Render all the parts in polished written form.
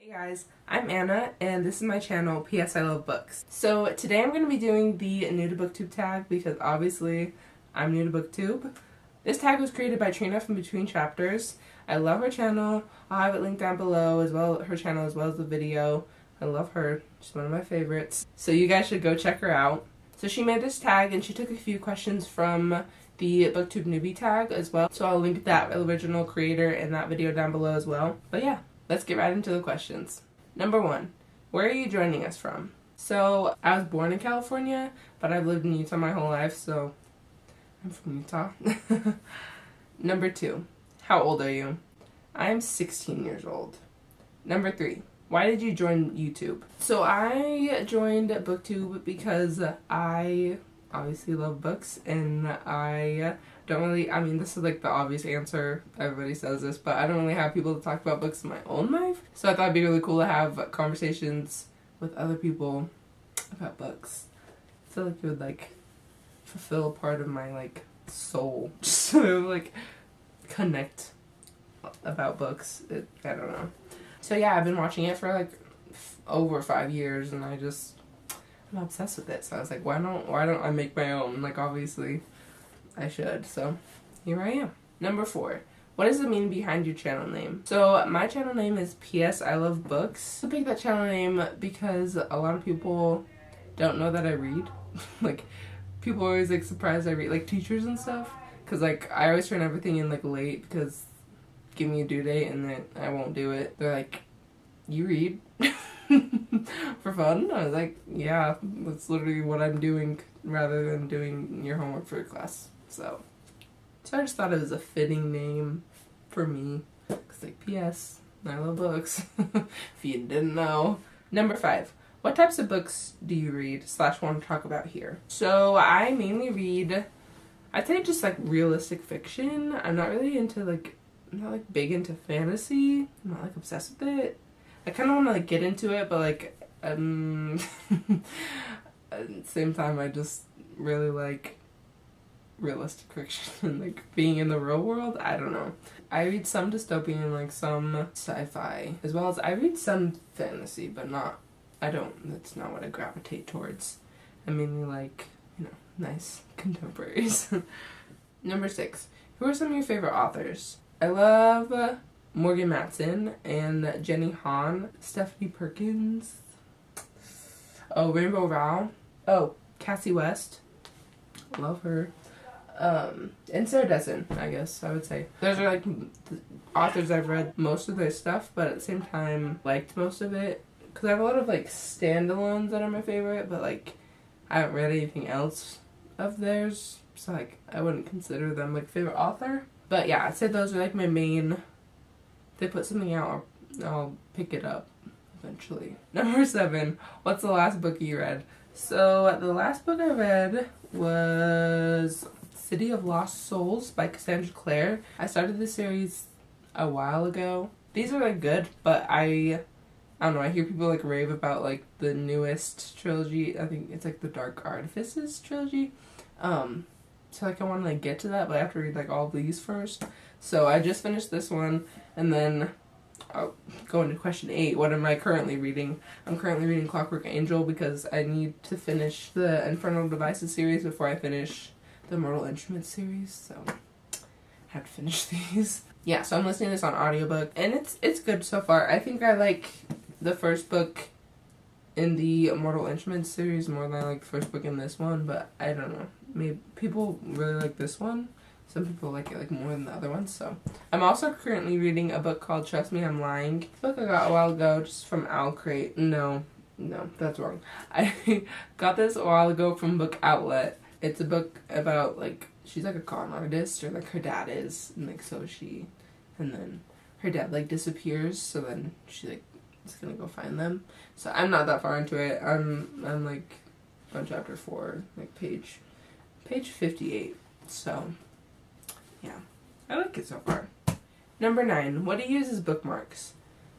Hey guys, I'm Anna and this is my channel, P.S. I Love Books. So today I'm going to be doing the new to booktube tag because obviously I'm new to booktube. This tag was created by Trina from Between Chapters. I love her channel. I'll have it linked down below as well, her channel as well as the video. I love her. She's one of my favorites. So you guys should go check her out. So she made this tag and she took a few questions from the booktube newbie tag as well. So I'll link that original creator in that video down below as well. But yeah. Let's get right into the questions. Number 1, where are you joining us from? So, I was born in California, but I've lived in Utah my whole life, so I'm from Utah. Number 2, how old are you? I'm 16 years old. Number 3, why did you join YouTube? So, I joined BookTube because I obviously love books, and I don't really, this is like the obvious answer, everybody says this, but I don't really have people to talk about books in my own life, so I thought it'd be really cool to have conversations with other people about books. I feel like it would like fulfill a part of my like soul, just to like connect about books. I don't know. So yeah, I've been watching it for like over 5 years, and I'm obsessed with it, so I was like, why don't I make my own? Like, obviously I should, so here I am. Number 4, what is the meaning behind your channel name? So my channel name is P.S. I Love Books. I picked that channel name because a lot of people don't know that I read. Like, people are always like surprised I read, like teachers and stuff, because like I always turn everything in like late because give me a due date and then I won't do it. They're like, you read? For fun? I was like, yeah, that's literally what I'm doing rather than doing your homework for your class. So I just thought it was a fitting name for me. It's like, P.S. I love books. If you didn't know. Number 5. What types of books do you read / want to talk about here? So I mainly read, I'd say just like realistic fiction. I'm not really into like, I'm not like big into fantasy. I'm not like obsessed with it. I kind of want to like get into it, but like, at the same time I just really like realistic fiction and like being in the real world. I don't know. I read some dystopian, like some sci-fi, as well as I read some fantasy, but that's not what I gravitate towards. I mainly like, nice contemporaries. Number 6, who are some of your favorite authors? I love Morgan Matson and Jenny Han, Stephanie Perkins, Rainbow Rowell, Cassie West, love her, and Sarah Dessen, I guess I would say. Those are like the authors I've read most of their stuff, but at the same time liked most of it, because I have a lot of like standalones that are my favorite, but like I haven't read anything else of theirs, so like I wouldn't consider them like favorite author. But yeah, I'd say those are like my main. If they put something out, I'll pick it up eventually. Number 7, what's the last book you read? So the last book I read was City of Lost Souls by Cassandra Clare. I started this series a while ago. These are like good, but I don't know, I hear people like rave about like the newest trilogy. I think it's like the Dark Artifices trilogy. So like I want to like get to that, but I have to read like all of these first. So I just finished this one, and then I'll go into question 8. What am I currently reading? I'm currently reading Clockwork Angel because I need to finish the Infernal Devices series before I finish the Mortal Instruments series, so I have to finish these. Yeah, so I'm listening to this on audiobook, and it's good so far. I think I like the first book in the Mortal Instruments series more than I like the first book in this one, but I don't know. Maybe people really like this one. Some people like it like more than the other ones, so. I'm also currently reading a book called Trust Me, I'm Lying. It's a book I got a while ago just from Owl Crate. No, that's wrong. I got this a while ago from Book Outlet. It's a book about like, she's like a con artist, or like her dad is, and like so is she. And then her dad like disappears, so then she like is gonna go find them. So I'm not that far into it. I'm like on chapter 4, like page 58. So yeah, I like it so far. Number 9, what do you use as bookmarks?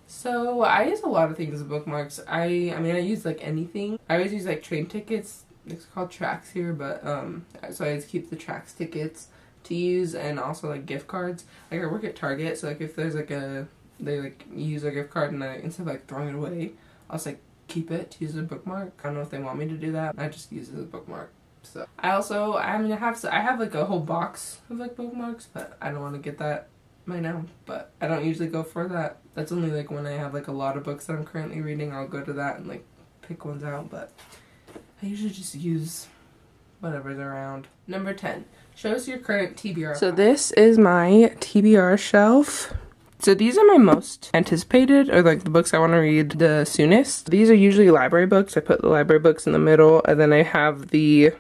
So I use a lot of things as bookmarks. I use like anything. I always use like train tickets. It's called tracks here, but so I always keep the tracks tickets to use, and also like gift cards. Like I work at Target, so like if there's like a they like use a gift card and instead of like throwing it away, I'll just like keep it to use as a bookmark. I don't know if they want me to do that. I just use it as a bookmark. So I have like a whole box of like bookmarks, but I don't want to get that right now. But I don't usually go for that. That's only like when I have like a lot of books that I'm currently reading, I'll go to that and like pick ones out. But I usually just use whatever's around. Number 10. Show us your current TBR. So this is my TBR shelf. So these are my most anticipated, or like the books I want to read the soonest. These are usually library books. I put the library books in the middle, and then I have the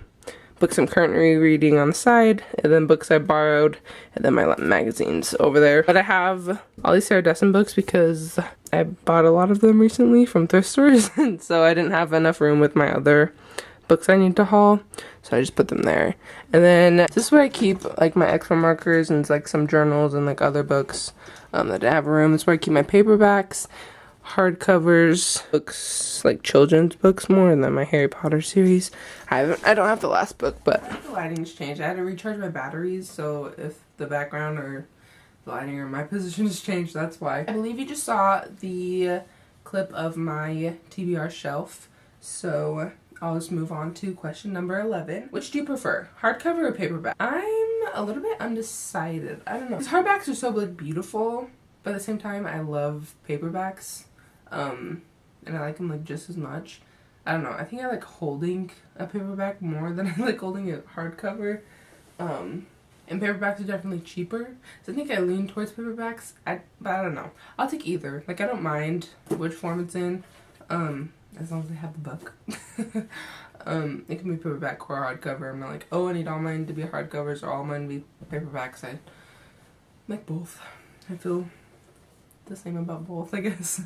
books I'm currently reading on the side, and then books I borrowed, and then my magazines over there. But I have all these Sarah Dessen books because I bought a lot of them recently from thrift stores, and so I didn't have enough room with my other books I need to haul, so I just put them there. And then this is where I keep like my extra markers and like some journals and like other books that I have room. This is where I keep my paperbacks, hardcovers, books like children's books more, and then my Harry Potter series. I don't have the last book, but the lighting's changed. I had to recharge my batteries, so if the background or the lighting or my position has changed, that's why. I believe you just saw the clip of my TBR shelf, so I'll just move on to question number 11. Which do you prefer, hardcover or paperback? I'm a little bit undecided. I don't know. Because hardbacks are so like beautiful, but at the same time I love paperbacks. And I like them like just as much. I don't know. I think I like holding a paperback more than I like holding a hardcover. And paperbacks are definitely cheaper. So I think I lean towards paperbacks. But I don't know. I'll take either. Like I don't mind which form it's in. As long as I have the book. It can be paperback or hardcover. I'm not like, oh, I need all mine to be hardcovers or all mine to be paperbacks. I like both. I feel the same about both, I guess.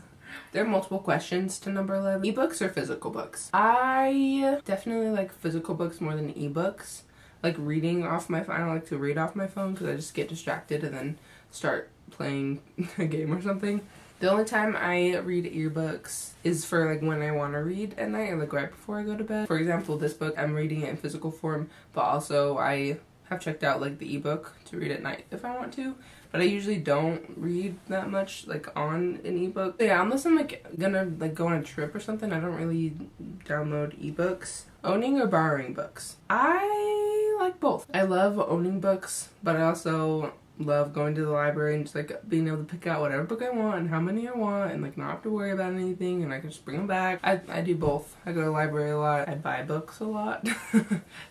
There are multiple questions to number 11. Ebooks or physical books? I definitely like physical books more than ebooks. Like reading off my phone. I don't like to read off my phone because I just get distracted and then start playing a game or something. The only time I read ebooks is for like when I want to read at night or like right before I go to bed. For example, this book, I'm reading it in physical form, but also I have checked out like the ebook to read at night if I want to. But I usually don't read that much like on an ebook. But yeah, unless I'm like gonna like go on a trip or something, I don't really download ebooks. Owning or borrowing books? I like both. I love owning books, but I also love going to the library and just like being able to pick out whatever book I want and how many I want and like not have to worry about anything, and I can just bring them back. I do both. I go to the library a lot. I buy books a lot.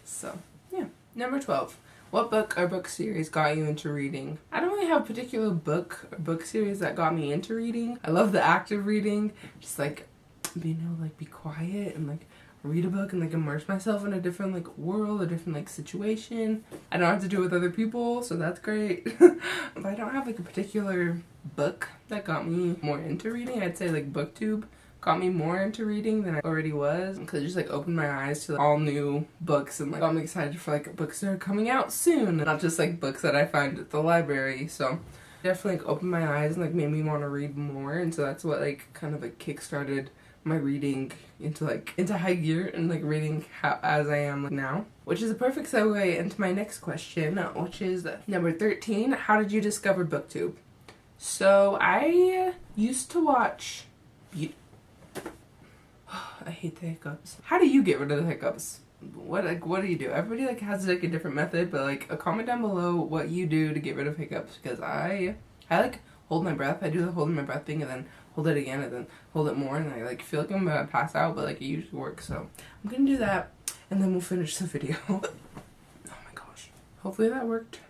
So yeah. Number 12. What book or book series got you into reading? I don't really have a particular book or book series that got me into reading. I love the act of reading. Just like being able to like be quiet and like read a book and like immerse myself in a different like world, a different like situation. I don't have to do it with other people, so that's great. But I don't have like a particular book that got me more into reading. I'd say like BookTube got me more into reading than I already was, because it just like opened my eyes to like, all new books, and like got me excited for like books that are coming out soon, not just like books that I find at the library. So definitely like opened my eyes and like made me want to read more, and so that's what like kind of like kick-started my reading into high gear and like reading as I am like now. Which is a perfect segue into my next question, which is number 13. How did you discover BookTube? So I used to watch I hate the hiccups. How do you get rid of the hiccups? What do you do? Everybody like has like a different method, but like a comment down below what you do to get rid of hiccups, because I like hold my breath. I do the holding my breath thing and then hold it again and then hold it more, and I like feel like I'm gonna pass out, but like it usually works. So I'm gonna do that and then we'll finish the video. Oh my gosh. Hopefully that worked.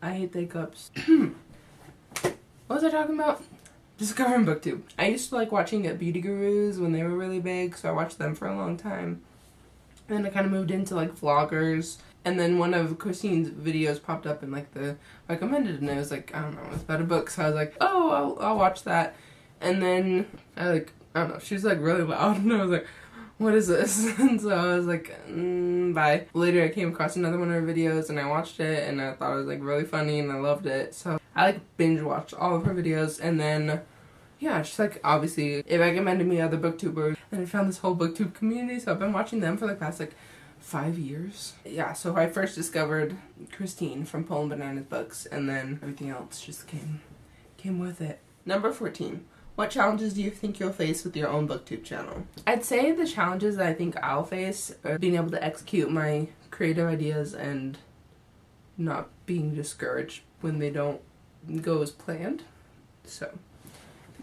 I hate the hiccups. What was I talking about? Discovering BookTube. I used to like watching beauty gurus when they were really big, so I watched them for a long time. And then I kind of moved into like vloggers, and then one of Christine's videos popped up in like the recommended, and it was like, I don't know, it was about a book, so I was like, oh, I'll watch that. And then I don't know, she was like really loud, and I was like, what is this? And so I was like, bye. Later I came across another one of her videos and I watched it, and I thought it was like really funny and I loved it. So I like binge watched all of her videos, and then yeah, just like obviously it recommended me other booktubers, and I found this whole booktube community, so I've been watching them for like past like 5 years. Yeah, so I first discovered Christine from Poland Bananas books, and then everything else just came came with it. Number 14. What challenges do you think you'll face with your own booktube channel? I'd say the challenges that I think I'll face are being able to execute my creative ideas and not being discouraged when they don't go as planned. So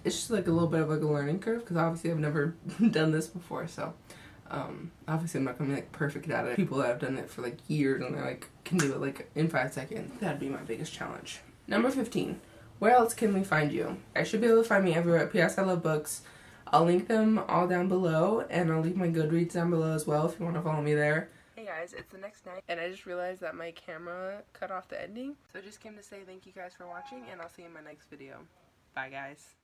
it's just like a little bit of like a learning curve, because obviously I've never done this before, so obviously I'm not gonna be like perfect at it. People that have done it for like years and they like can do it like in 5 seconds. That'd be my biggest challenge. Number 15. Where else can we find you? I should be able to find me everywhere at PS I Love Books. I'll link them all down below, and I'll leave my Goodreads down below as well if you want to follow me there. Hey guys, it's the next night, and I just realized that my camera cut off the ending. So I just came to say thank you guys for watching, and I'll see you in my next video. Bye guys.